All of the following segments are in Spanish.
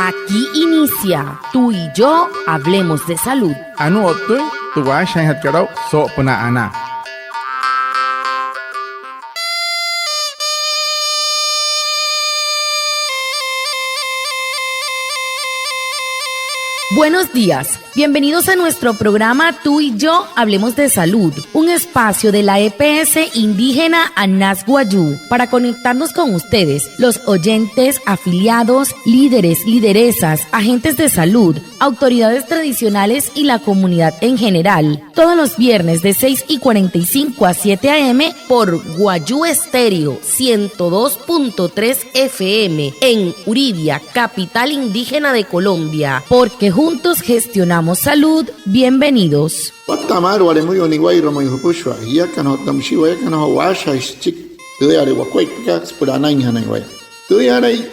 Aquí inicia Tú y yo hablemos de salud. Anu otu tu wa shan hat karau so puna ana. Buenos días, bienvenidos a nuestro programa Tú y yo hablemos de salud, un espacio de la EPS indígena Anas Wayuu para conectarnos con ustedes, los oyentes, afiliados, líderes, lideresas, agentes de salud, autoridades tradicionales y la comunidad en general, todos los viernes de 6:45 a 7 a.m. por Wayuu Estéreo 102.3 FM en Uridia, capital indígena de Colombia, porque juntos gestionamos salud. Bienvenidos. Watamar wale muy oniguay romo yupushwa ya kana tamshiwa kana washa chik tuyare wakweka spurana inhana waya tuyare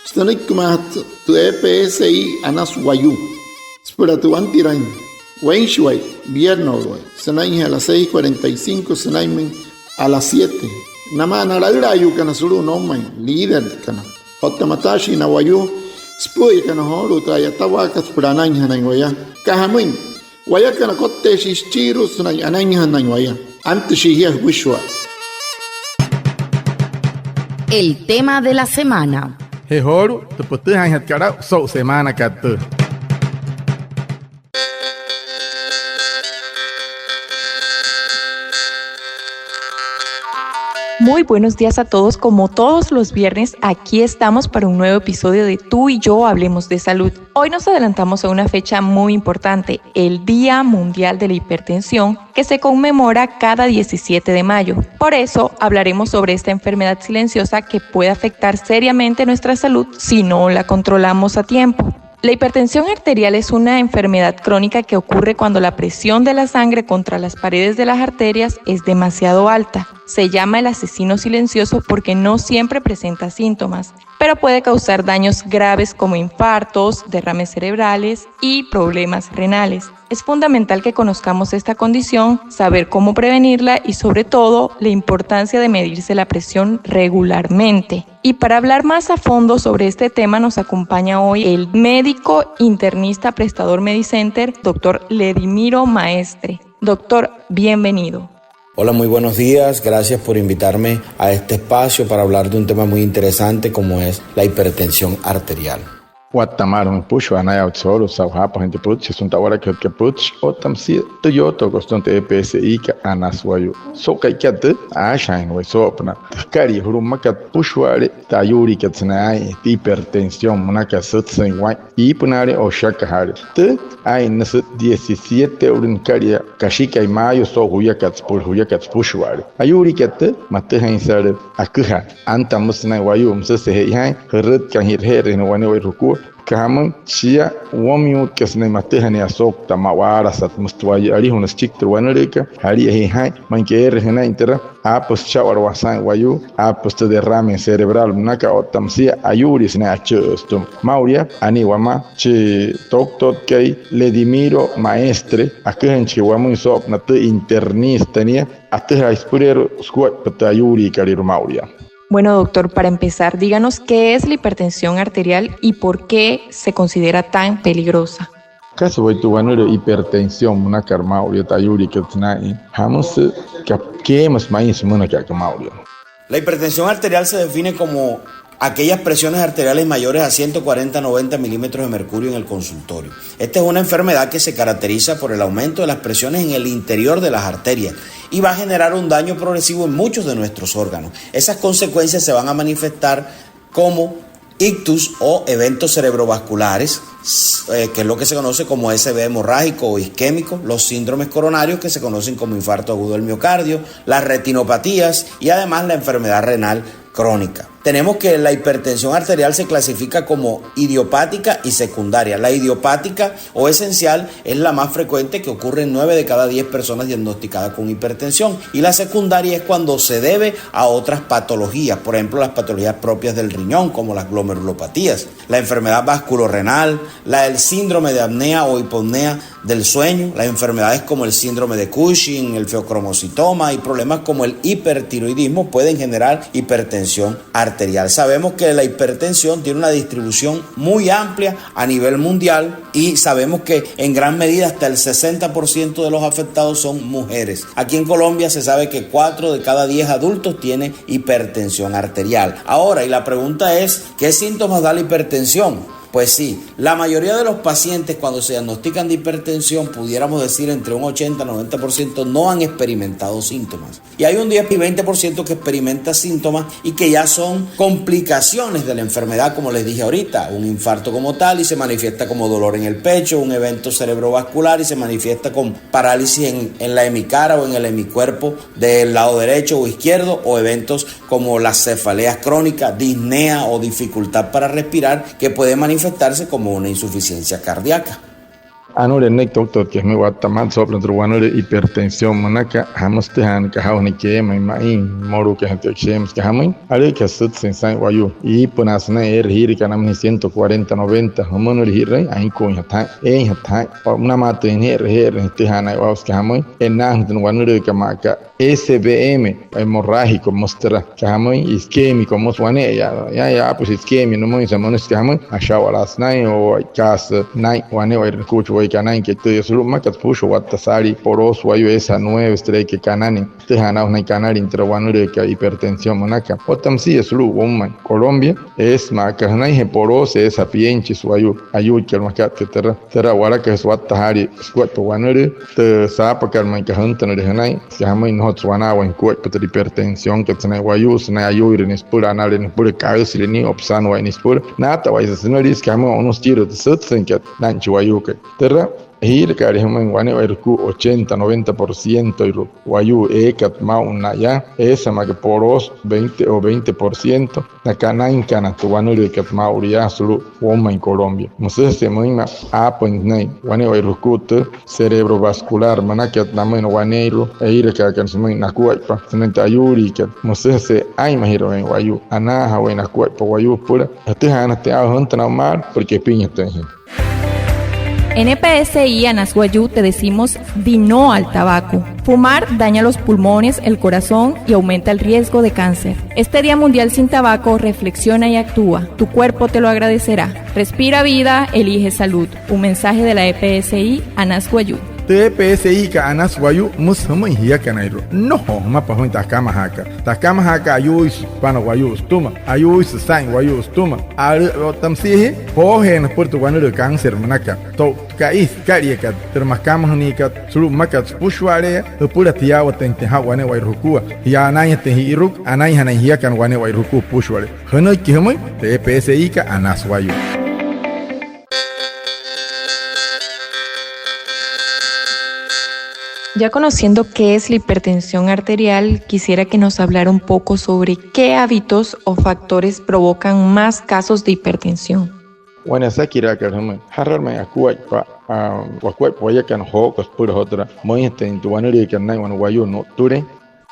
stanik mat tu EPSI Anas Wayuu spura tu antiran wenshway viernes sanai a las 6:45 sanai a las 7 namana rayu kana suru no man líder kana hotamatashi na Wayuu Spui kana holu traya tawakas prananya na waya kahamin waya kana kotte shichirus na ananya na waya antes shihia wishwa. El tema de la semana. He horu tu putu han hat karau so semana katu. Muy buenos días a todos, como todos los viernes, aquí estamos para un nuevo episodio de Tú y yo hablemos de salud. Hoy nos adelantamos a una fecha muy importante, el Día Mundial de la Hipertensión, que se conmemora cada 17 de mayo. Por eso hablaremos sobre esta enfermedad silenciosa que puede afectar seriamente nuestra salud si no la controlamos a tiempo. La hipertensión arterial es una enfermedad crónica que ocurre cuando la presión de la sangre contra las paredes de las arterias es demasiado alta. Se llama el asesino silencioso porque no siempre presenta síntomas, pero puede causar daños graves como infartos, derrames cerebrales y problemas renales. Es fundamental que conozcamos esta condición, saber cómo prevenirla y sobre todo la importancia de medirse la presión regularmente. Y para hablar más a fondo sobre este tema nos acompaña hoy el médico internista prestador Medicenter, doctor Ledimiro Maestre. Doctor, bienvenido. Hola, muy buenos días. Gracias por invitarme a este espacio para hablar de un tema muy interesante como es la hipertensión arterial. Watamar un pushwa na ya tsoro sa hapa gente puch sunta wara ke puch otam si tu yo to kostonte EPSI ka Anas Wayuu so kai kyat a shain we so apna kari huruma ka pushware tayuri ka tsnai hipertensión muna ka sutsen wa y punare o shaka hare te ai nas 17 urin kari kashika i mayo so huya ka pushware ayuri ka te mate hain sare akha anta musna Wayuu mse se hai heret kan hir no wane we ruku kahaman chia wamiu kesne matehane asok tamawara sat mustwai ari hunas chikter wanareka hari hai manke rehna intera apos chawar wasan Wayuu apos te derrame cerebral naka otamsia ayuri sne achustum mauria ani wama che doktor kay Ledimiro Maestre akahen che wamu sop na te internista nia atha ispurero squat patayuri karir mauria. Bueno, doctor, para empezar, díganos qué es la hipertensión arterial y por qué se considera tan peligrosa. Caso voy tu bueno hipertensión una karmauria tayuri que tnai hamos que más mais mona que karmauria. La hipertensión arterial se define como aquellas presiones arteriales mayores a 140-90 milímetros de mercurio en el consultorio. Esta es una enfermedad que se caracteriza por el aumento de las presiones en el interior de las arterias y va a generar un daño progresivo en muchos de nuestros órganos. Esas consecuencias se van a manifestar como ictus o eventos cerebrovasculares, que es lo que se conoce como SB hemorrágico o isquémico, los síndromes coronarios que se conocen como infarto agudo del miocardio, las retinopatías y además la enfermedad renal crónica. Tenemos que la hipertensión arterial se clasifica como idiopática y secundaria. La idiopática o esencial es la más frecuente, que ocurre en 9 de cada 10 personas diagnosticadas con hipertensión, y la secundaria es cuando se debe a otras patologías, por ejemplo las patologías propias del riñón como las glomerulopatías, la enfermedad vasculorrenal, el síndrome de apnea o hipopnea del sueño, las enfermedades como el síndrome de Cushing, el feocromocitoma y problemas como el hipertiroidismo pueden generar hipertensión arterial. Sabemos que la hipertensión tiene una distribución muy amplia a nivel mundial y sabemos que en gran medida hasta el 60% de los afectados son mujeres. Aquí en Colombia se sabe que 4 de cada 10 adultos tienen hipertensión arterial. Ahora, y la pregunta es, ¿qué síntomas da la hipertensión? Pues sí, la mayoría de los pacientes cuando se diagnostican de hipertensión, pudiéramos decir entre un 80-90% no han experimentado síntomas. Y hay un 10 y 20% que experimenta síntomas y que ya son complicaciones de la enfermedad, como les dije ahorita, un infarto como tal y se manifiesta como dolor en el pecho, un evento cerebrovascular y se manifiesta con parálisis en la hemicara o en el hemicuerpo del lado derecho o izquierdo, o eventos como las cefaleas crónicas, disnea o dificultad para respirar que puede manifestarse como una insuficiencia cardíaca. Anure nek doctor que me guatamat sobre anure hipertensión manaka hamaste han ka hawni ke mai moru que gente chems que hamin ale que sut sin san wayu y ponasna hiri kanam ni 140-90 homono hiri ain ko hata una mate en hiri te hana waus que hamin en nan wanure que maka SBM hemorrágico mostra que hamin isquémico moswane ya pues isquemia no muy samones que hamin ashawalas nai o cas nai wane wa kuchu kanan que te solo makat pusho watasari poros wayo esa 9 estrella que kanani te hana una canal intravanure que hipertensión manaka otam si es lu woman Colombia es makanai he poros esa pienchi suayu ayu que makat que terra wala que watasari squat wanure te sapa karman que hantan de hanai que hamai no tswana wan kuat de hipertensión que tsana wayu sna ayu irenis pura analen pura kausile ni opsan wa inis pura nata wa is sinaris que hamo unos tiros de sutsen que nanchi wayu que Hir karihuman wane irku 80-90% iru wayu ekat mauna ya esa ma que poros 20 o 20% nakana inkana tu wanu ekat mauria sulu woma en Colombia muses se moima apoint nei wane irku cerebrovascular manakat namen wane iru hir ka kan se moina kuaipa senenta ayuri kat muses se ai mahiro en wayu ana hawena kuaipa wayu pura te hana te ahonta mal porque piña tengen. En EPSI Anasguayú te decimos di no al tabaco. Fumar daña los pulmones, el corazón y aumenta el riesgo de cáncer. Este Día Mundial sin Tabaco, reflexiona y actúa. Tu cuerpo te lo agradecerá. Respira vida, elige salud. Un mensaje de la EPSI Anasguayú. TPSI ka Anasguayú musama hiya kanairo no ma pa hoin takama haka ayus pano wayus tuma ayus sain wayus tuma al tamsihi ho hen portu wanuru cáncer manaka to ka is karieka termakama honika sulu makat pushware pura tiawa tente ha wane wai rukua ya anaya te hiruk anaya hana hiya kan wane wai ruku pushware hono kihmoy TPSI ka Anasguayú. Ya conociendo qué es la hipertensión arterial, quisiera que nos hablara un poco sobre qué hábitos o factores provocan más casos de hipertensión. Bueno, sakira que hararme akuai pa wakuai poya kan hokos pura otra muy tu wanuri kan nai wan wayu no ture.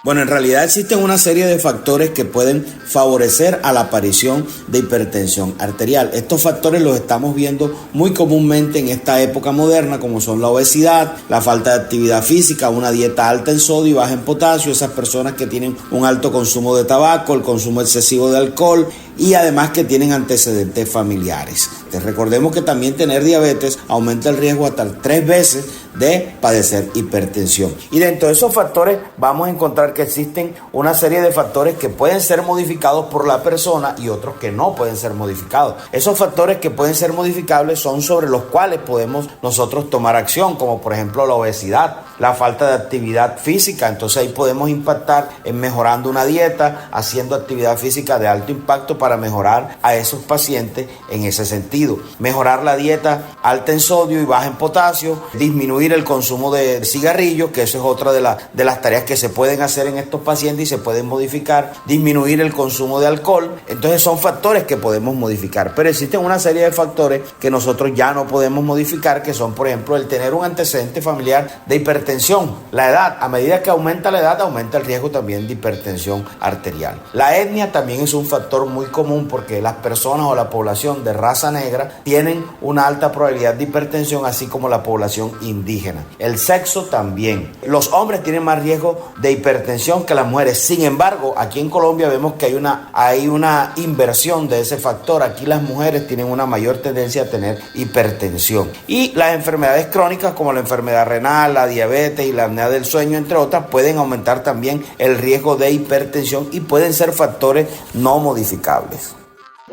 Bueno, en realidad existen una serie de factores que pueden favorecer a la aparición de hipertensión arterial. Estos factores los estamos viendo muy comúnmente en esta época moderna, como son la obesidad, la falta de actividad física, una dieta alta en sodio y baja en potasio, esas personas que tienen un alto consumo de tabaco, el consumo excesivo de alcohol y además que tienen antecedentes familiares. Recordemos que también tener diabetes aumenta el riesgo hasta 3 veces de padecer hipertensión. Y dentro de esos factores vamos a encontrar que existen una serie de factores que pueden ser modificados por la persona y otros que no pueden ser modificados. Esos factores que pueden ser modificables son sobre los cuales podemos nosotros tomar acción, como por ejemplo la obesidad, la falta de actividad física. Entonces ahí podemos impactar en mejorando una dieta, haciendo actividad física de alto impacto para mejorar a esos pacientes en ese sentido. Mejorar la dieta alta en sodio y baja en potasio, disminuir disminuir el consumo de cigarrillos, que eso es otra de las tareas que se pueden hacer en estos pacientes y se pueden modificar, disminuir el consumo de alcohol. Entonces son factores que podemos modificar, pero existen una serie de factores que nosotros ya no podemos modificar, que son, por ejemplo, el tener un antecedente familiar de hipertensión, la edad. A medida que aumenta la edad, aumenta el riesgo también de hipertensión arterial. La etnia también es un factor muy común, porque las personas o la población de raza negra tienen una alta probabilidad de hipertensión, así como la población indígena. El sexo también. Los hombres tienen más riesgo de hipertensión que las mujeres. Sin embargo, aquí en Colombia vemos que hay una inversión de ese factor. Aquí las mujeres tienen una mayor tendencia a tener hipertensión. Y las enfermedades crónicas, como la enfermedad renal, la diabetes y la apnea del sueño, entre otras, pueden aumentar también el riesgo de hipertensión y pueden ser factores no modificables.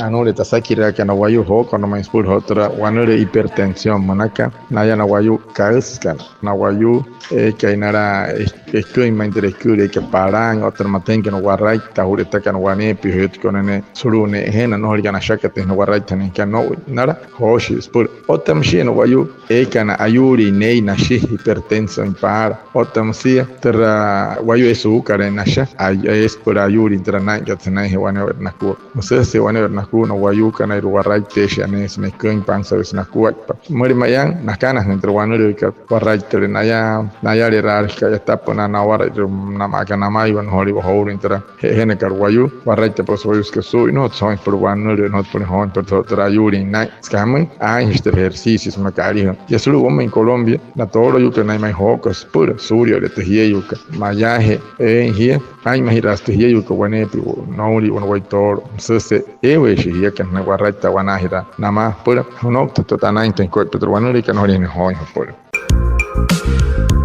Anure tasakira que nawayu ho cuando me inspur otra wanure hipertensión manaka naya nawayu kauskan nawayu que inara eskuin mainterescure que paran otra maten que no warrai tahureta que no wane pihet konene surune hena no organa shaka te no warrai tanen que no nara hoshi spur otam shi nawayu kana ayuri nei nashi hipertensión para otam sia terra wayu esu kare nasha es por ayuri interna que tenai wane vernaku no sé si wane vernaku no wayuka na ruwarai tesha nes me kun pansa es na kuat muri mayan nas canas entre wanuri que warai tere naya le rar que ya tapa na warai na makana mai wan hori bo hori intra hene kar wayu warai te posoi que sui no son por wanuri no por hon por toda yuri na skamen este ejercicios macari ya solo como en Colombia na todo yuka na mai hocas pura surio de te yuka mayaje here ai mahiras te yuka wane no uri wan wai tor se ya que no guarraita guanajira nada más pura no totana en cuerpo pero bueno que no viene hoy por.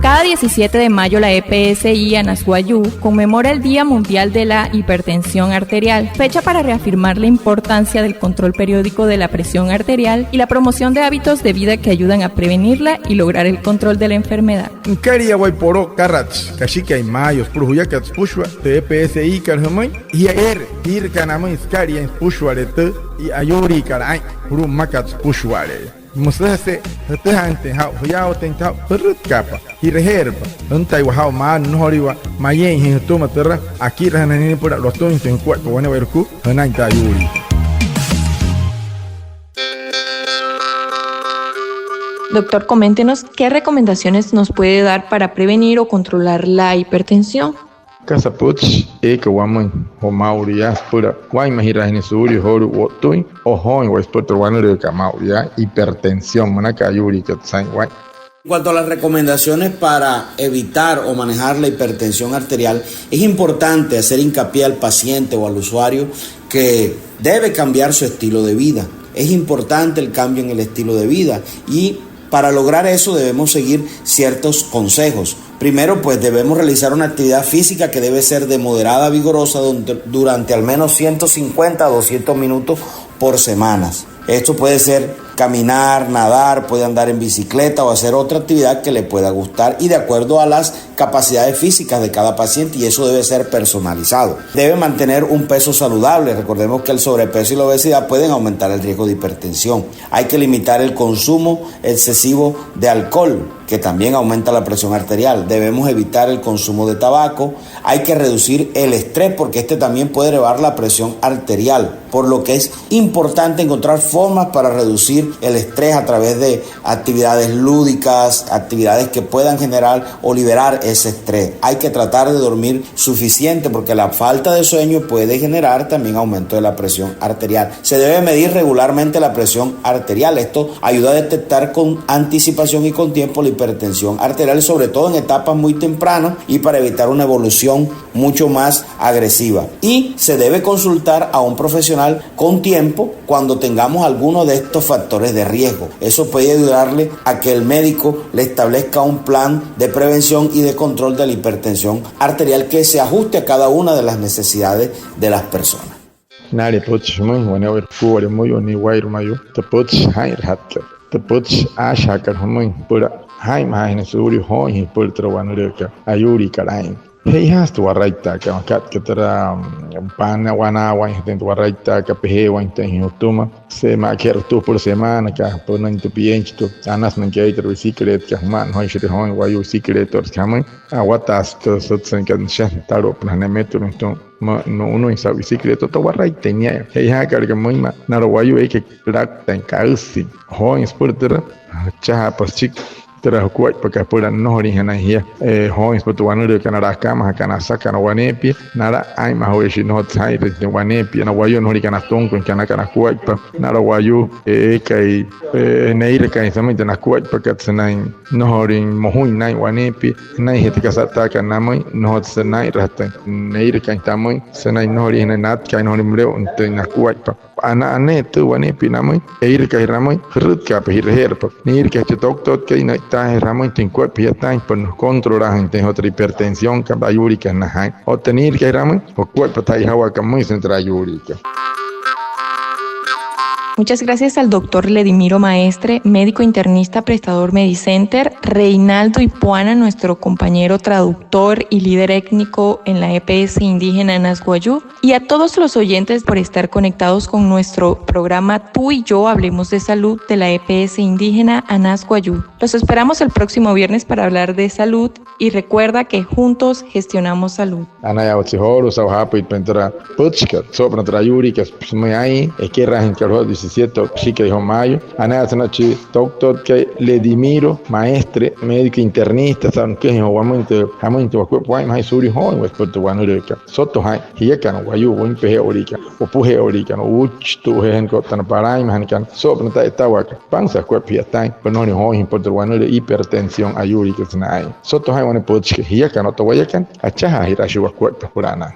Cada 17 de mayo la EPSI Anasguayú conmemora el Día Mundial de la Hipertensión Arterial, fecha para reafirmar la importancia del control periódico de la presión arterial y la promoción de hábitos de vida que ayudan a prevenirla y lograr el control de la enfermedad. Karia Waiporo Karach, Kashika y Mayos, Puruyakats Pushwa, de EPSI Karhamay, y ayer, Ir Kanamay Skaria en Pushwarete y Ayori Karay, Purumakats Pushware. Musase, Hante, How Tentao, Perut y reserva, un Taiwahao Man, Noriwa, Mayen, en Tomatera, aquí Ranan por los tontos en cuerpo, bueno, Verku, Hanaita Yuri. Doctor, coméntenos qué recomendaciones nos puede dar para prevenir o controlar la hipertensión. Casapuch, que waman, o mauria, pura, guaymahira en suri, horu, wotuin, o hoin, o exporto, wanere, camauria, hipertensión, manacayuri, que tsain, guay. En cuanto a las recomendaciones para evitar o manejar la hipertensión arterial, es importante hacer hincapié al paciente o al usuario que debe cambiar su estilo de vida. Es importante el cambio en el estilo de vida y para lograr eso debemos seguir ciertos consejos. Primero, pues debemos realizar una actividad física que debe ser de moderada a vigorosa durante al menos 150 a 200 minutos por semana. Esto puede ser caminar, nadar, puede andar en bicicleta o hacer otra actividad que le pueda gustar y de acuerdo a las capacidades físicas de cada paciente, y eso debe ser personalizado. Debe mantener un peso saludable. Recordemos que el sobrepeso y la obesidad pueden aumentar el riesgo de hipertensión. Hay que limitar el consumo excesivo de alcohol, que también aumenta la presión arterial. Debemos evitar el consumo de tabaco. Hay que reducir el estrés porque este también puede elevar la presión arterial, por lo que es importante encontrar formas para reducir el estrés a través de actividades lúdicas, actividades que puedan generar o liberar ese estrés. Hay que tratar de dormir suficiente porque la falta de sueño puede generar también aumento de la presión arterial. Se debe medir regularmente la presión arterial. Esto ayuda a detectar con anticipación y con tiempo la hipertensión arterial, sobre todo en etapas muy tempranas y para evitar una evolución mucho más agresiva. Y se debe consultar a un profesional con tiempo cuando tengamos alguno de estos factores de riesgo. Eso puede ayudarle a que el médico le establezca un plan de prevención y de control de la hipertensión arterial que se ajuste a cada una de las necesidades de las personas. Nare puch muy bueno fuere muy oni wair mayo te puch hay hatka te puch ashakar muy pura hay más en suri hoy por trabajar ayuri karain Hey has tu warraita ka makat que tera pana wana wan ten tu warraita ka pehe wan ten utuma se ma quero tu por semana ka por no intupiente tu anas nan que ter bicicleta ka man hoy shite hoy wayu bicicleta tor kama awatas to sotsen kan shan taro na nemeto no uno en esa bicicleta to warraita tenía hey ha ka que muy ma na wayu e que plata en causi hoy sportera cha pas chic tera kuat pakai puran no origina hia hoins por tu wanure kana kama kana saka na wanepi nara ai ma hoje no sai de wanepi na wayo no kana tonko kana kuat pa nara wayo kai neire kai samita na kuat pa katsanai no horin mohuin nai wanepi nai hete kasata kana mai no tsanai rata neire kai tamai sanai no origina nat kai no mreo na kuat pa ana anetu wanepi namai eire kai ramai rut ka pa hirher pa neire kai tok kai na ta ramai tin kuat pia tai por controlar gente otra hipertensión ka bayurika na hai o tenir kai ramai o kuat pa tai hawa ka muy centra yurika. Muchas gracias al doctor Ledimiro Maestre, médico internista prestador Medicenter, Reinaldo Ipuana, nuestro compañero traductor y líder étnico en la EPS indígena Nasguayú, y a todos los oyentes por estar conectados con nuestro programa Tú y Yo Hablemos de Salud de la EPS indígena Nasguayú. Los esperamos el próximo viernes para hablar de salud y recuerda que juntos gestionamos salud. Anaya otsihoro sauhapo y pentra puchka sopra trayurika muy ahí que rajen que 17 chica de mayo anaya sanachi doctor que Ledimiro Maestre médico internista saben que igualmente wa cuerpo hay más suri hoy pues por tu wanureka soto hay hiya kan wayu won pehe orika o puhe orika no uch tu hen ko tan parai man kan sopra ta etawaka pansa cuerpo ya tai pero no hoy por tu wanure hipertensión ayurika sanai soto hay wan puchka hiya kan to wayakan achaha hirashi wa cuerpo purana.